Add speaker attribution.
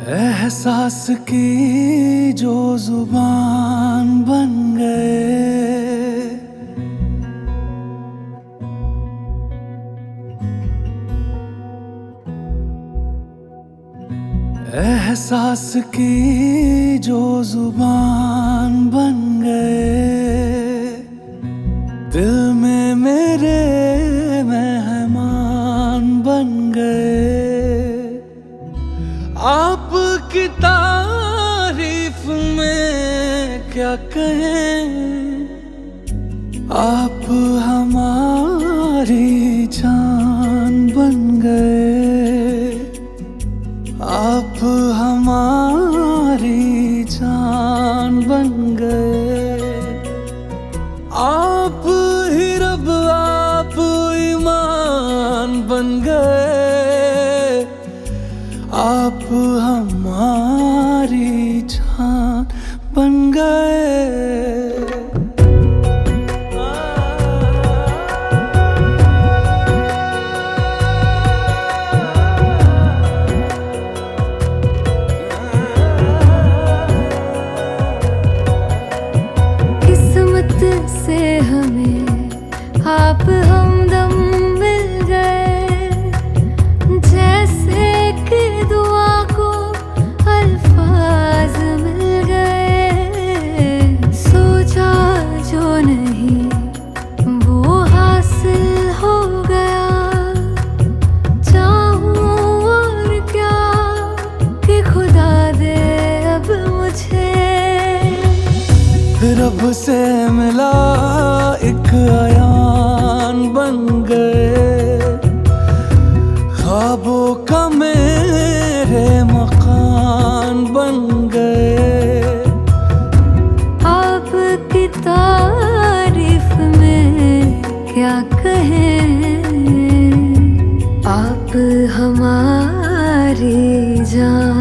Speaker 1: एहसास की जो जुबान बन गए, एहसास की जो जुबान बन गए, दिल में मेरे मेहमान बन गए। आपकी तारीफ में क्या कहें, आप हमारी जान बन गए, आप हमारी जान बन गए। आप ही रब, आप ईमान बन गए, आप हमारी जान बन गए।
Speaker 2: किस्मत से हमें आप हमदम मिल गए, जैसे कि दुआ को अल्फाज मिल गए। सोचा जो नहीं वो हासिल हो गया, चाहूं और क्या कि खुदा दे अब मुझे।
Speaker 1: रब से मिला एक आयान बन गए, ख्वाबों का मेरे मकान बन गए।
Speaker 2: आपकी तारीफ में क्या कहें, आप हमारी जान